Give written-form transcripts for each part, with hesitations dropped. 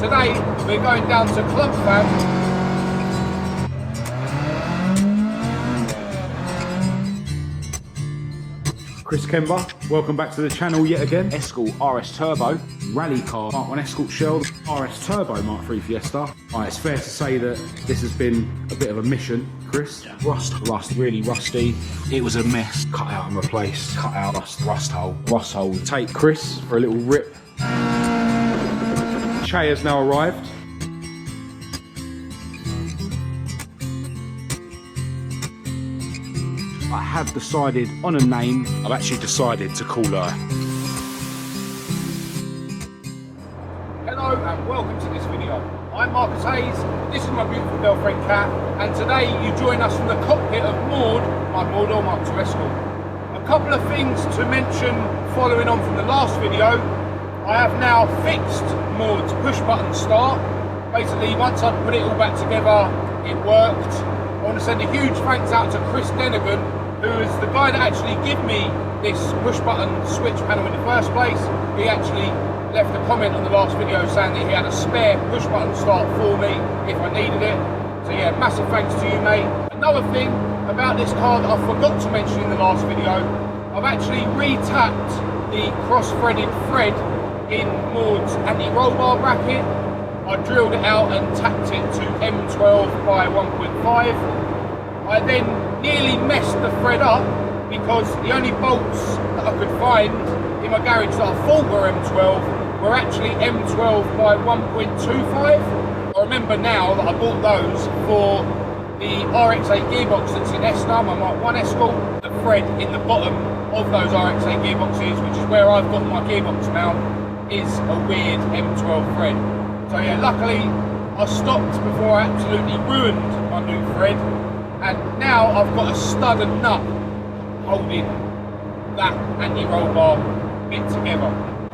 today we're going down to Clump Fab. Chris Kember, welcome back to the channel yet again. Escort RS Turbo, rally car, Mark 1 Escort Shell, RS Turbo Mark 3 Fiesta. It's fair to say that this has been a bit of a mission, Chris. Yeah. Rust, really rusty. It was a mess. Cut out and replaced. Cut out, rust hole. Take Chris for a little rip. Che has now arrived. I have decided on a name. I've actually decided to call her. Hello and welcome to this video. I'm Marcus Hayes, this is my beautiful girlfriend Kat, and today you join us from the cockpit of Maud, my Maud or Mark 2 Escort. A couple of things to mention following on from the last video. I have now fixed Maud's push button start. Basically, once I put it all back together, it worked. I want to send a huge thanks out to Chris Kember, who is the guy that actually gave me this push button switch panel in the first place. He actually left a comment on the last video saying that he had a spare push button start for me if I needed it. So yeah, massive thanks to you, mate. Another thing about this car that I forgot to mention in the last video, I've actually re-tapped the cross-threaded thread in Maud's anti-roll bar bracket. I drilled it out and tapped it to M12 by 1.5. I then nearly messed the thread up because the only bolts that I could find in my garage that I thought were M12 were actually M12 by 1.25. I remember now that I bought those for the RX-8 gearbox that's in Esther, my Mark 1 Escort. The thread in the bottom of those RX-8 gearboxes, which is where I've got my gearbox mount, is a weird M12 thread. So yeah, luckily I stopped before I absolutely ruined my new thread, and now I've got a stud and nut holding that anti-roll bar bit together.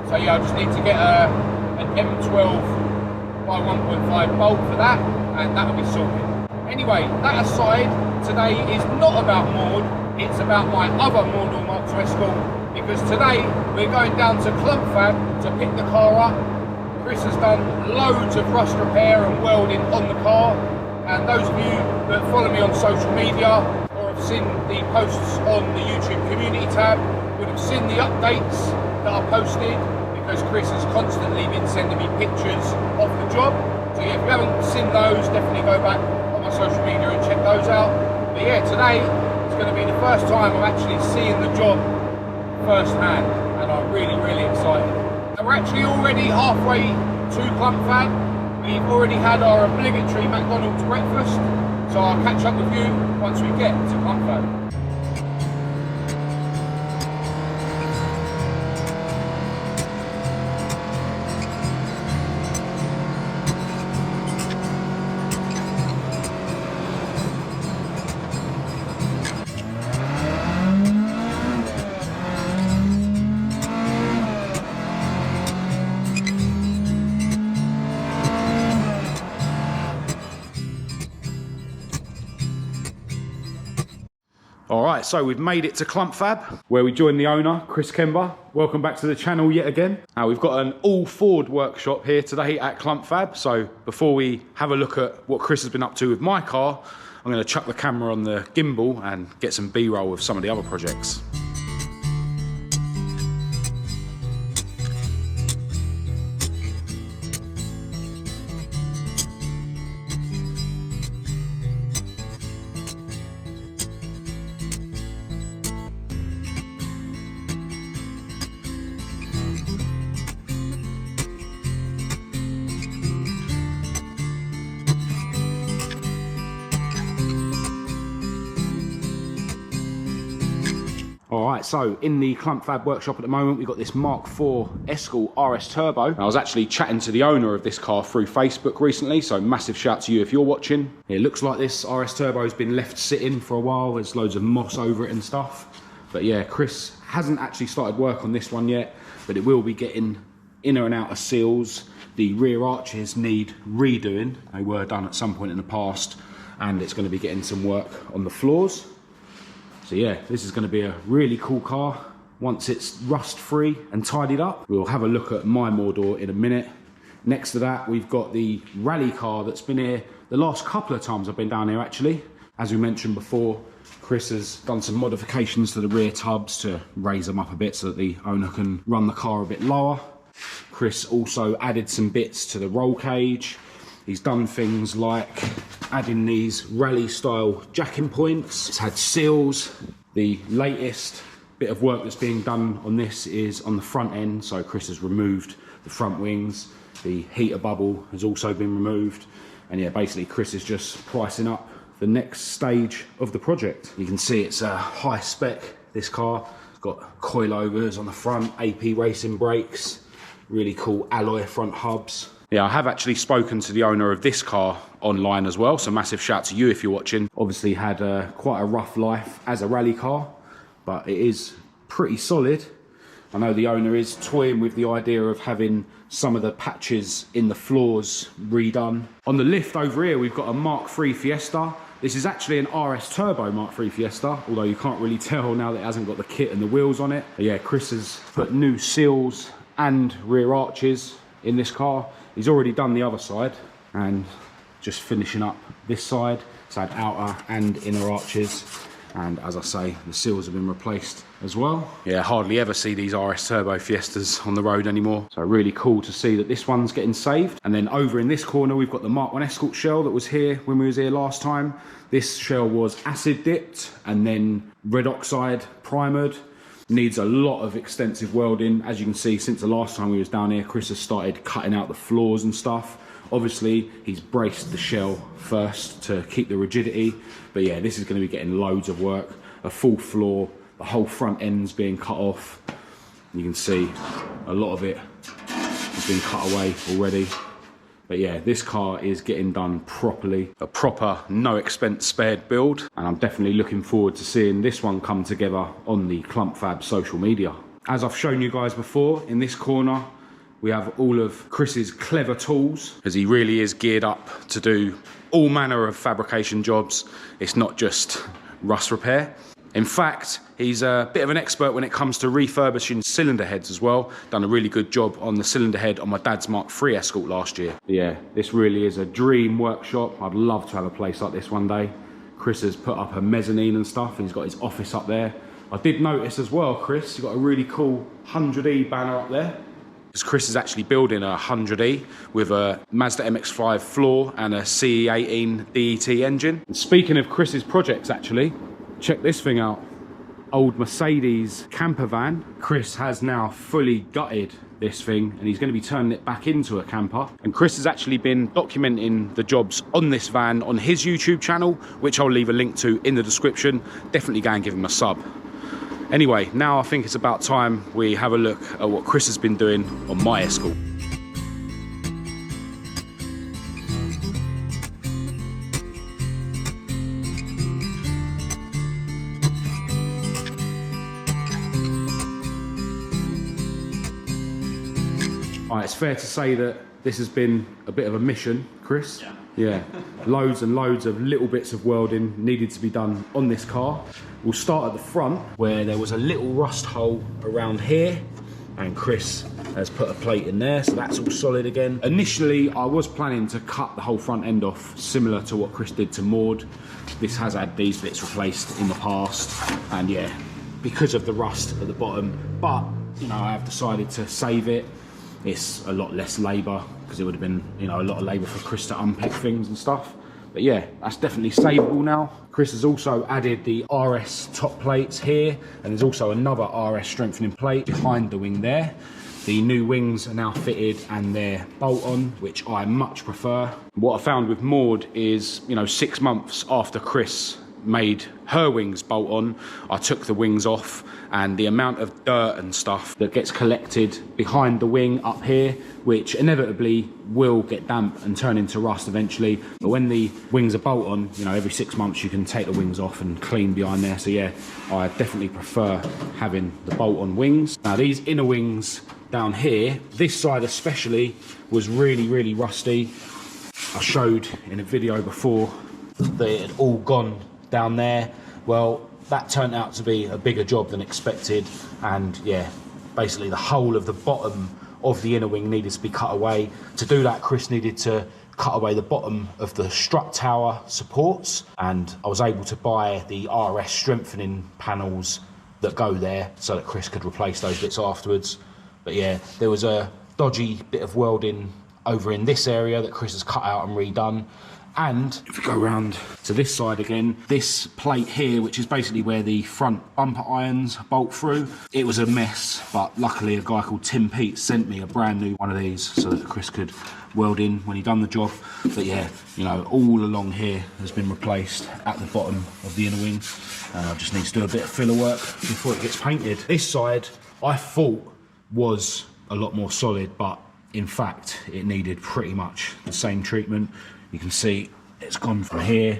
So yeah, I just need to get an M12 by 1.5 bolt for that, and that'll be sorted. Anyway, that aside, today is not about Maud, it's about my other Maud or Mark 2 Escort, because today we're going down to Clump Fab to pick the car up. Chris has done loads of rust repair and welding on the car, and those of you that follow me on social media or have seen the posts on the YouTube community tab would have seen the updates that I posted, because Chris has constantly been sending me pictures of the job. So yeah, if you haven't seen those, definitely go back on my social media and check those out. But yeah, today is going to be the first time I'm actually seeing the job firsthand, and I'm really excited. And we're actually already halfway to Clump Fab. We've already had our obligatory McDonald's breakfast, so I'll catch up with you once we get to Clump Fab. Alright, so we've made it to Clump Fab, where we joined the owner, Chris Kember. Welcome back to the channel yet again. Now we've got an all Ford workshop here today at Clump Fab. So before we have a look at what Chris has been up to with my car, I'm going to chuck the camera on the gimbal and get some B-roll of some of the other projects. Alright, so in the Clump Fab workshop at the moment, we've got this Mark 4 Escort RS Turbo. I was actually chatting to the owner of this car through Facebook recently, so massive shout to you if you're watching. It looks like this RS Turbo has been left sitting for a while. There's loads of moss over it and stuff. But yeah, Chris hasn't actually started work on this one yet, but it will be getting inner and outer seals. The rear arches need redoing. They were done at some point in the past, and it's going to be getting some work on the floors. So yeah, this is going to be a really cool car once it's rust free and tidied up. We'll have a look at my Mordor in a minute, Next to that, we've got the rally car that's been here the last couple of times I've been down here actually. As we mentioned before, Chris has done some modifications to the rear tubs to raise them up a bit so that the owner can run the car a bit lower. Chris also added some bits to the roll cage. He's done things like adding these rally style jacking points. It's had seals. The latest bit of work that's being done on this is on the front end. So Chris has removed the front wings. The heater bubble has also been removed. And yeah, basically Chris is just pricing up the next stage of the project. You can see it's a high spec, this car. It's got coilovers on the front, AP racing brakes, really cool alloy front hubs. Yeah, I have actually spoken to the owner of this car online as well, so massive shout to you if you're watching. Obviously had quite a rough life as a rally car, but it is pretty solid. I know the owner is toying with the idea of having some of the patches in the floors redone. On the lift over here, we've got a Mark III Fiesta. This is actually an RS Turbo Mark III Fiesta, although you can't really tell now that it hasn't got the kit and the wheels on it. But yeah, Chris has put new seals and rear arches in this car. He's already done the other side and just finishing up this side. It's had outer and inner arches. And as I say, the seals have been replaced as well. Yeah, hardly ever see these RS Turbo Fiestas on the road anymore. So really cool to see that this one's getting saved. And then over in this corner, we've got the Mark I Escort shell that was here when we was here last time. This shell was acid dipped and then red oxide primered. Needs a lot of extensive welding. As you can see, since the last time we was down here, Chris has started cutting out the floors and stuff. Obviously, he's braced the shell first to keep the rigidity. But yeah, this is going to be getting loads of work. A full floor, the whole front end's being cut off. You can see a lot of it has been cut away already. But yeah, this car is getting done properly. A proper, no expense spared build. And I'm definitely looking forward to seeing this one come together on the Clump Fab social media. As I've shown you guys before, in this corner, we have all of Chris's clever tools, because he really is geared up to do all manner of fabrication jobs. It's not just rust repair. In fact, he's a bit of an expert when it comes to refurbishing cylinder heads as well. Done a really good job on the cylinder head on my dad's Mark III Escort last year. Yeah, this really is a dream workshop. I'd love to have a place like this one day. Chris has put up a mezzanine and stuff, and he's got his office up there. I did notice as well, Chris, you've got a really cool 100E banner up there. Chris is actually building a 100E with a Mazda MX-5 floor and a CE18 DET engine. And speaking of Chris's projects actually, check this thing out. Old Mercedes camper van. Chris has now fully gutted this thing and he's going to be turning it back into a camper. And Chris has actually been documenting the jobs on this van on his YouTube channel, which I'll leave a link to in the description. Definitely go and give him a sub. Anyway, now I think it's about time we have a look at what Chris has been doing on my Escort. Alright, it's fair to say that this has been a bit of a mission, Chris. Yeah, loads and loads of little bits of welding needed to be done on this car. We'll start at the front where there was a little rust hole around here and Chris has put a plate in there, so that's all solid again. Initially, I was planning to cut the whole front end off similar to what Chris did to Maud. This has had these bits replaced in the past and yeah, because of the rust at the bottom, but you know, I have decided to save it. It's a lot less labour because it would have been, you know, a lot of labour for Chris to unpick things and stuff. But yeah, that's definitely savable now. Chris has also added the RS top plates here, and there's also another RS strengthening plate behind the wing there. The new wings are now fitted and they're bolt on, which I much prefer. What I found with Maud is, you know, 6 months after Chris made her wings bolt on, I took the wings off, and the amount of dirt and stuff that gets collected behind the wing up here, which inevitably will get damp and turn into rust eventually. But when the wings are bolt on, you know, every 6 months you can take the wings off and clean behind there. So yeah, I definitely prefer having the bolt on wings. Now these inner wings down here, this side especially, was really, really rusty. I showed in a video before that it had all gone down there. Well, that turned out to be a bigger job than expected, and yeah, basically the whole of the bottom of the inner wing needed to be cut away. To do that, Chris needed to cut away the bottom of the strut tower supports, and I was able to buy the RS strengthening panels that go there so that Chris could replace those bits afterwards. But yeah, there was a dodgy bit of welding over in this area that Chris has cut out and redone. And if we go around to this side again, this plate here, which is basically where the front bumper irons bolt through, it was a mess, but luckily a guy called Tim Pete sent me a brand new one of these so that Chris could weld in when he done the job. But yeah, you know, all along here has been replaced at the bottom of the inner wing. Just needs to do a bit of filler work before it gets painted. This side I thought was a lot more solid, but in fact it needed pretty much the same treatment. You can see it's gone from here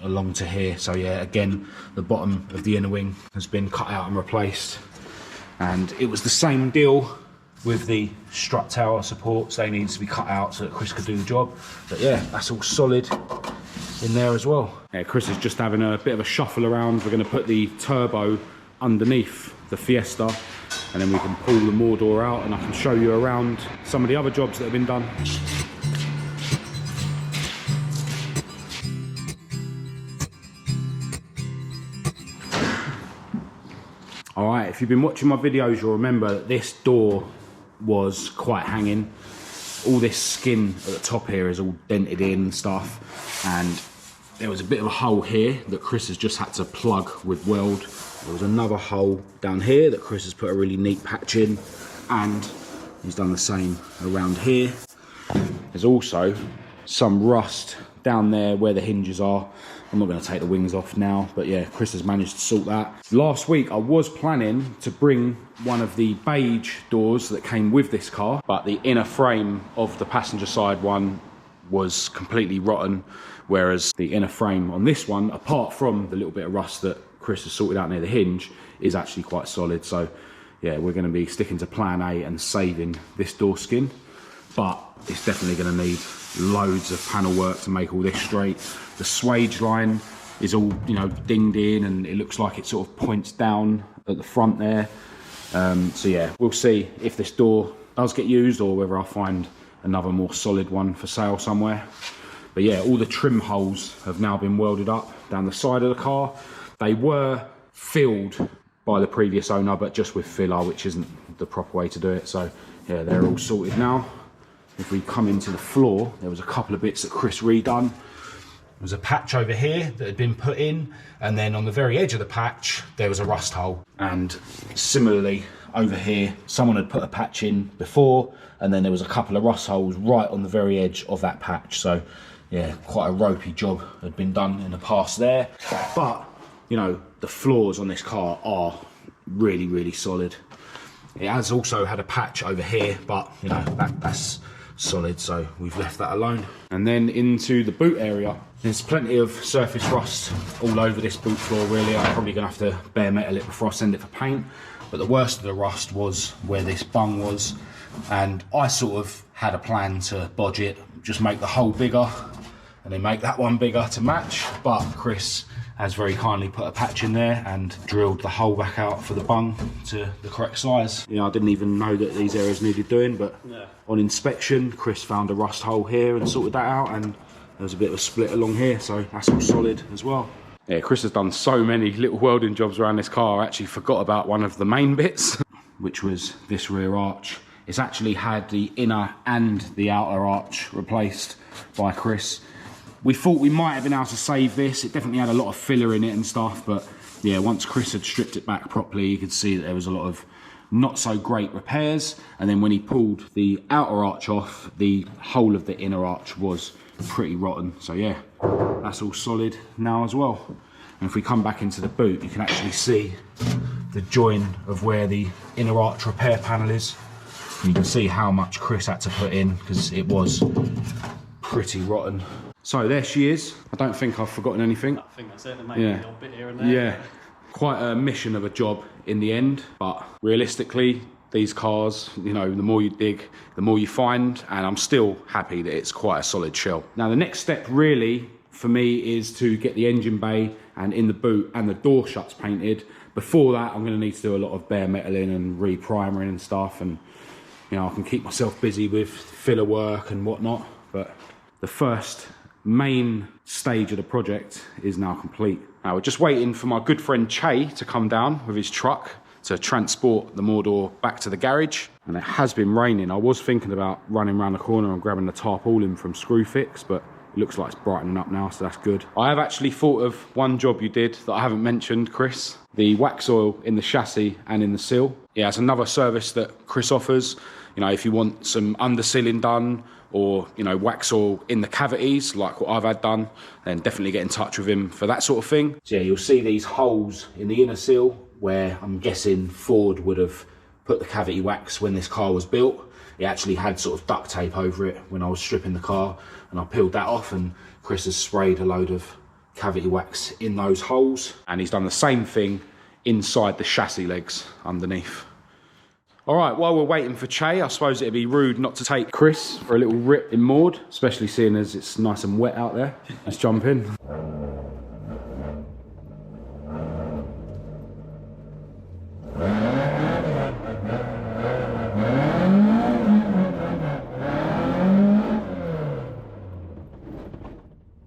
along to here. So yeah, again, the bottom of the inner wing has been cut out and replaced. And it was the same deal with the strut tower supports. They needed to be cut out so that Chris could do the job. But yeah, that's all solid in there as well. Yeah, Chris is just having a bit of a shuffle around. We're going to put the turbo underneath the Fiesta, and then we can pull the Mordor out and I can show you around some of the other jobs that have been done. Alright, if you've been watching my videos, you'll remember that this door was quite hanging. All this skin at the top here is all dented in and stuff, and there was a bit of a hole here that Chris has just had to plug with weld. There was another hole down here that Chris has put a really neat patch in, and he's done the same around here. There's also some rust down there where the hinges are. I'm not going to take the wings off now, but yeah, Chris has managed to sort that. Last week I was planning to bring one of the beige doors that came with this car, but the inner frame of the passenger side one was completely rotten, whereas the inner frame on this one, apart from the little bit of rust that Chris has sorted out near the hinge, is actually quite solid. So yeah, we're going to be sticking to plan A and saving this door skin, but it's definitely going to need loads of panel work to make all this straight. The swage line is all, you know, dinged in, and it looks like it sort of points down at the front there. So yeah, we'll see if this door does get used or whether I'll find another more solid one for sale somewhere. But yeah, all the trim holes have now been welded up down the side of the car. They were filled by the previous owner, but just with filler, which isn't the proper way to do it. So yeah, they're all sorted now. If we come into the floor, there was a couple of bits that Chris redone. There was a patch over here that had been put in, and then on the very edge of the patch, there was a rust hole. And similarly, over here, someone had put a patch in before, and then there was a couple of rust holes right on the very edge of that patch. So yeah, quite a ropey job had been done in the past there. But, you know, the floors on this car are really, really solid. It has also had a patch over here, but, you know, that's solid, so we've left that alone. And then into the boot area, there's plenty of surface rust all over this boot floor really. I'm probably gonna have to bare metal it before I send it for paint, but the worst of the rust was where this bung was, and I sort of had a plan to bodge it, just make the hole bigger and then make that one bigger to match, but Chris has very kindly put a patch in there and drilled the hole back out for the bung to the correct size. You know, I didn't even know that these areas needed doing, but on inspection, Chris found a rust hole here and sorted that out, and there was a bit of a split along here, so that's all solid as well. Yeah, Chris has done so many little welding jobs around this car, I actually forgot about one of the main bits, which was this rear arch. It's actually had the inner and the outer arch replaced by Chris. We thought we might have been able to save this. It definitely had a lot of filler in it and stuff, but yeah, once Chris had stripped it back properly, you could see that there was a lot of not so great repairs. And then when he pulled the outer arch off, the whole of the inner arch was pretty rotten. So yeah, that's all solid now as well. And if we come back into the boot, you can actually see the join of where the inner arch repair panel is. And you can see how much Chris had to put in because it was pretty rotten. So there she is. I don't think I've forgotten anything. I think that's it. Maybe a little bit here and there. Yeah, quite a mission of a job in the end, but realistically, these cars, you know, the more you dig, the more you find, and I'm still happy that it's quite a solid shell. Now the next step really for me is to get the engine bay and in the boot and the door shuts painted. Before that, I'm going to need to do a lot of bare metaling and re-primering and stuff, and you know, I can keep myself busy with filler work and whatnot. But the first main stage of the project is now complete. Now we're just waiting for my good friend Che to come down with his truck to transport the Mordor back to the garage. And it has been raining. I was thinking about running around the corner and grabbing the tarpaulin from Screwfix, but it looks like it's brightening up now, so that's good. I have actually thought of one job you did that I haven't mentioned, Chris. The wax oil in the chassis and in the seal. Yeah, it's another service that Chris offers. You know, if you want some undersealing done, or, you know, wax oil in the cavities, like what I've had done, then definitely get in touch with him for that sort of thing. So yeah, you'll see these holes in the inner seal where I'm guessing Ford would have put the cavity wax when this car was built. It actually had sort of duct tape over it when I was stripping the car, and I peeled that off, and Chris has sprayed a load of cavity wax in those holes. And he's done the same thing inside the chassis legs underneath. All right, while we're waiting for Che, I suppose it'd be rude not to take Chris for a little rip in Maud, especially seeing as it's nice and wet out there. Let's jump in.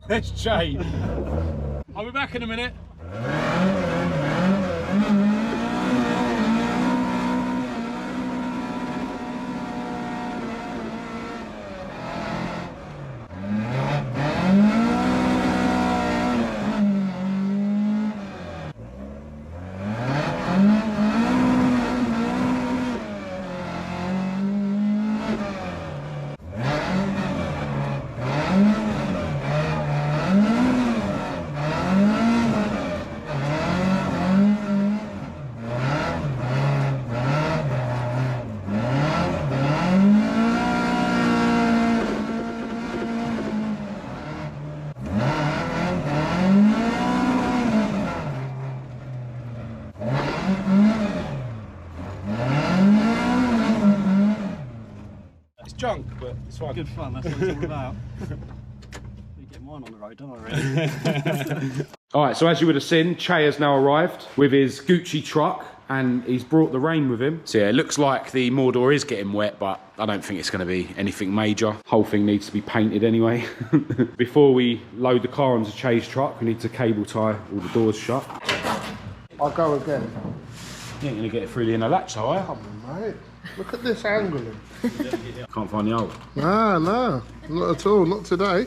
There's Che. I'll be back in a minute. Junk, but it's fine. Good fun, that's what it's all about. You get mine on the road, don't I, really? All right, so as you would have seen, Che has now arrived with his Gucci truck, and he's brought the rain with him. So yeah, it looks like the Mordor is getting wet, but I don't think it's going to be anything major. Whole thing needs to be painted anyway. Before we load the car onto Che's truck, we need to cable tie all the doors shut. I'll go again. You ain't going to get it through the inner latch, are you? Come on, mate. Look at this angling. Can't find the hole. No, no, not at all, not today.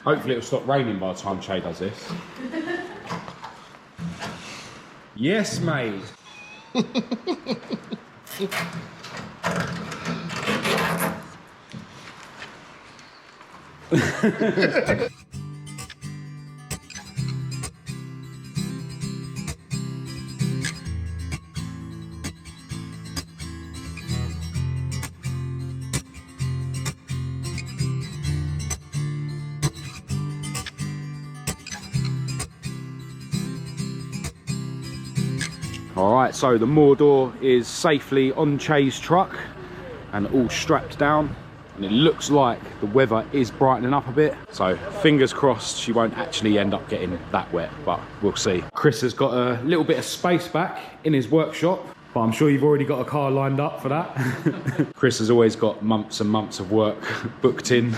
Hopefully it'll stop raining by the time Che does this. Yes, mate. Alright, so the Mordor is safely on Che's truck and all strapped down, and it looks like the weather is brightening up a bit, so fingers crossed she won't actually end up getting that wet, but we'll see. Chris has got a little bit of space back in his workshop, but I'm sure you've already got a car lined up for that. Chris has always got months and months of work booked in,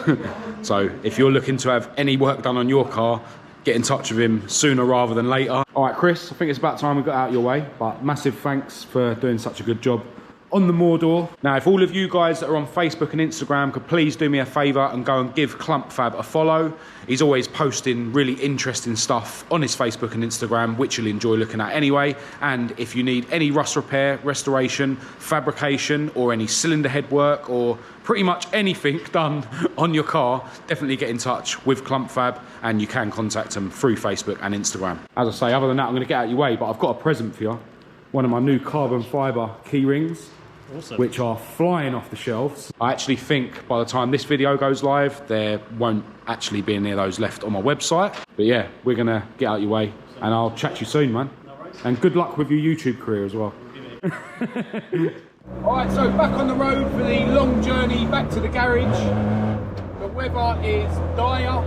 so if you're looking to have any work done on your car, get in touch with him sooner rather than later. All right, Chris, I think it's about time we got out your way, but massive thanks for doing such a good job on the Mordor. Now, if all of you guys that are on Facebook and Instagram could please do me a favour and go and give Clump Fab a follow. He's always posting really interesting stuff on his Facebook and Instagram, which you'll enjoy looking at anyway. And if you need any rust repair, restoration, fabrication, or any cylinder head work, or pretty much anything done on your car, definitely get in touch with Clump Fab, and you can contact them through Facebook and Instagram. As I say, other than that, I'm going to get out of your way, but I've got a present for you. One of my new carbon fibre key rings. Awesome. Which are flying off the shelves. I actually think by the time this video goes live, there won't actually be any of those left on my website. But yeah, we're going to get out your way, and I'll chat to you soon, man. No worries. And good luck with your YouTube career as well. Alright, so back on the road for the long journey back to the garage. The weather is dire.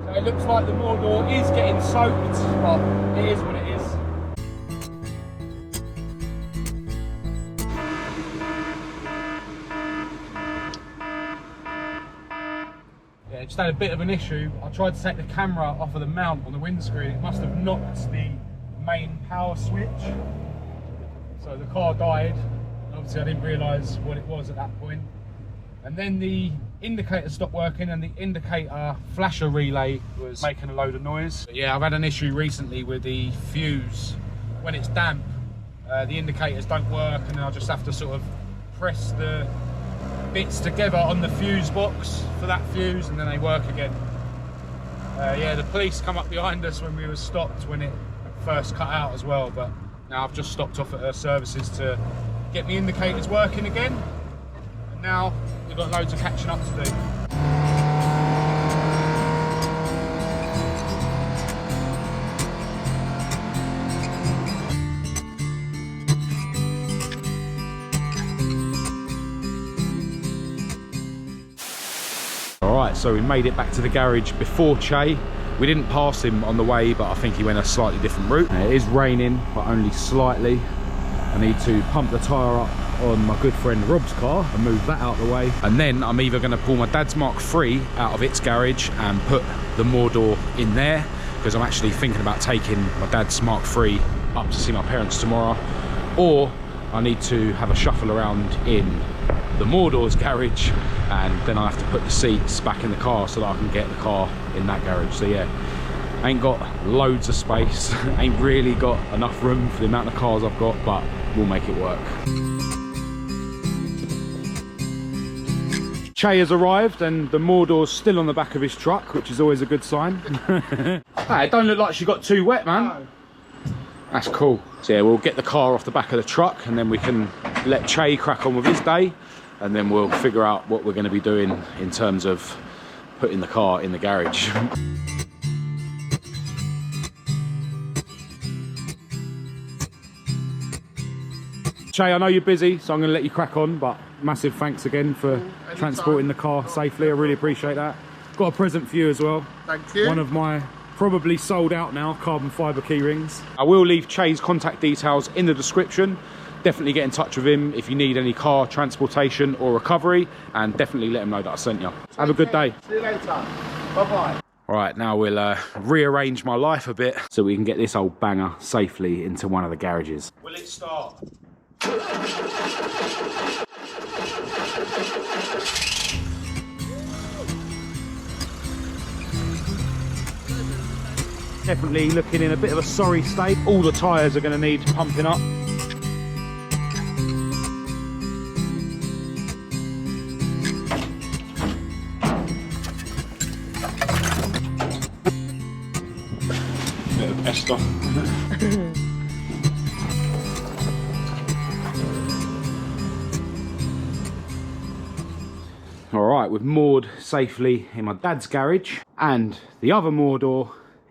So it looks like the Mordor is getting soaked, but it is what it is. Yeah, just had a bit of an issue. I tried to take the camera off of the mount on the windscreen. It must have knocked the main power switch. So the car died. Obviously I didn't realise what it was at that point. And then the indicator stopped working and the indicator flasher relay was making a load of noise. But yeah, I've had an issue recently with the fuse. When it's damp, the indicators don't work, and then I just have to sort of press the bits together on the fuse box for that fuse, and then they work again. Yeah, the police come up behind us when we were stopped when it first cut out as well, but now I've just stopped off at her services to get the indicators working again, and now we've got loads of catching up to do. Alright, so we made it back to the garage before Che. We didn't pass him on the way, but I think he went a slightly different route. It is raining, but only slightly. I need to pump the tyre up on my good friend Rob's car and move that out of the way. And then I'm either going to pull my dad's Mk2 out of its garage and put the Mordor in there, because I'm actually thinking about taking my dad's Mk2 up to see my parents tomorrow, or I need to have a shuffle around in the Mordor's garage, and then I have to put the seats back in the car so that I can get the car in that garage. So yeah, ain't got loads of space, ain't really got enough room for the amount of cars I've got, but we'll make it work. Che has arrived and the Mordor's still on the back of his truck, which is always a good sign. Hey, it don't look like she got too wet, man. No. That's cool. So yeah, we'll get the car off the back of the truck and then we can let Che crack on with his day, and then we'll figure out what we're going to be doing in terms of putting the car in the garage. Che, I know you're busy, so I'm going to let you crack on, but massive thanks again for transporting the car safely. I really appreciate that. Got a present for you as well. Thank you. One of my probably sold out now carbon fibre key rings. I will leave Che's contact details in the description. Definitely get in touch with him if you need any car transportation or recovery, and definitely let him know that I sent you. Have a good day. See you later. Bye-bye. All right, now we'll rearrange my life a bit so we can get this old banger safely into one of the garages. Will it start? Definitely looking in a bit of a sorry state. All the tyres are going to need pumping up. Bit of Esther. All right, we've moored safely in my dad's garage and the other Mordor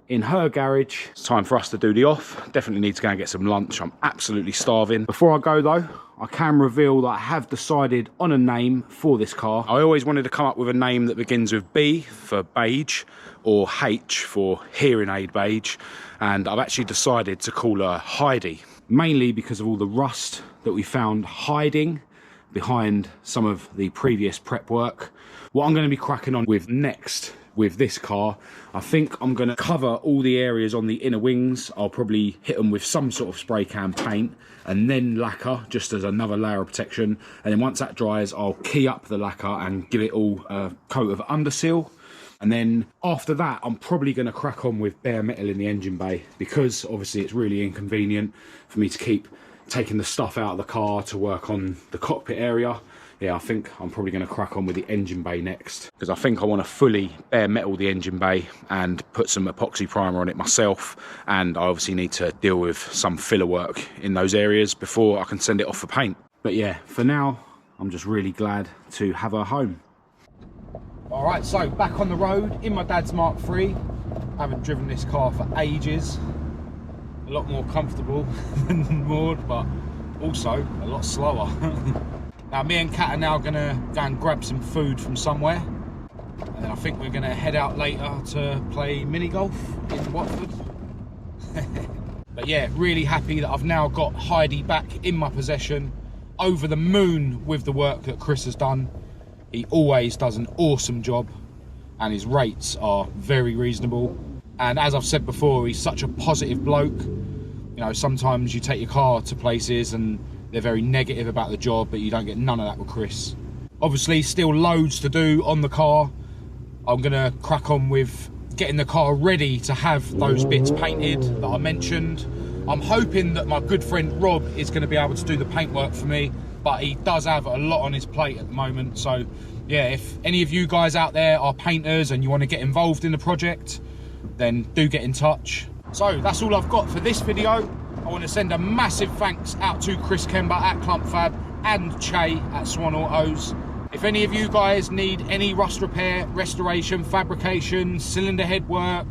in her garage. It's time for us to do the off. Definitely need to go and get some lunch. I'm absolutely starving. Before I go though, I can reveal that I have decided on a name for this car. I always wanted to come up with a name that begins with B for beige or H for hearing aid beige, and I've actually decided to call her Heidi, mainly because of all the rust that we found hiding behind some of the previous prep work. What I'm going to be cracking on with next with this car, I think I'm going to cover all the areas on the inner wings. I'll probably hit them with some sort of spray can paint and then lacquer just as another layer of protection, and then once that dries I'll key up the lacquer and give it all a coat of underseal. And then after that, I'm probably going to crack on with bare metal in the engine bay, because obviously it's really inconvenient for me to keep taking the stuff out of the car to work on the cockpit area. Yeah, I think I'm probably going to crack on with the engine bay next, because I think I want to fully bare metal the engine bay and put some epoxy primer on it myself, and I obviously need to deal with some filler work in those areas before I can send it off for paint. But yeah, for now, I'm just really glad to have her home. All right, so back on the road in my dad's Mk2. I haven't driven this car for ages. A lot more comfortable than moored, but also a lot slower. Now me and Kat are now gonna go and grab some food from somewhere, and then I think we're gonna head out later to play mini golf in Watford. But yeah, really happy that I've now got Heidi back in my possession. Over the moon with the work that Chris has done. He always does an awesome job. and his rates are very reasonable. And as I've said before, he's such a positive bloke. You know, sometimes you take your car to places and they're very negative about the job, but you don't get none of that with Chris. Obviously, still loads to do on the car. I'm gonna crack on with getting the car ready to have those bits painted that I mentioned. I'm hoping that my good friend Rob is gonna be able to do the paintwork for me, but he does have a lot on his plate at the moment. So yeah, if any of you guys out there are painters and you want to get involved in the project, then do get in touch. So that's all I've got for this video. I want to send a massive thanks out to Chris Kember at Clump Fab and Che at Swan Autos. If any of you guys need any rust repair, restoration, fabrication, cylinder head work,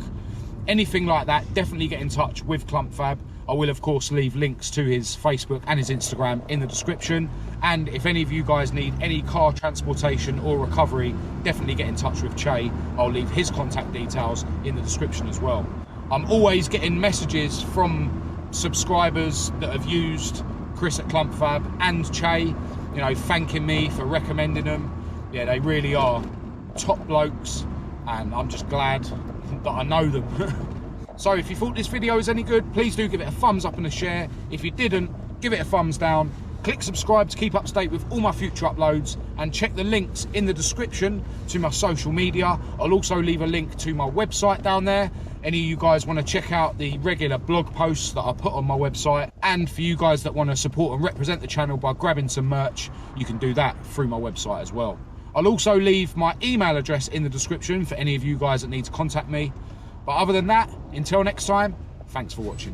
anything like that, definitely get in touch with Clump Fab. I will of course leave links to his Facebook and his Instagram in the description. And if any of you guys need any car transportation or recovery, definitely get in touch with Che. I'll leave his contact details in the description as well. I'm always getting messages from subscribers that have used Chris at Clump Fab and Che, you know, thanking me for recommending them. Yeah, they really are top blokes, and I'm just glad that I know them. So if you thought this video was any good, please do give it a thumbs up and a share. If you didn't, give it a thumbs down. Click subscribe to keep up to date with all my future uploads, and check the links in the description to my social media. I'll also leave a link to my website down there. Any of you guys want to check out the regular blog posts that I put on my website, and for you guys that want to support and represent the channel by grabbing some merch, you can do that through my website as well. I'll also leave my email address in the description for any of you guys that need to contact me. But other than that, until next time, thanks for watching.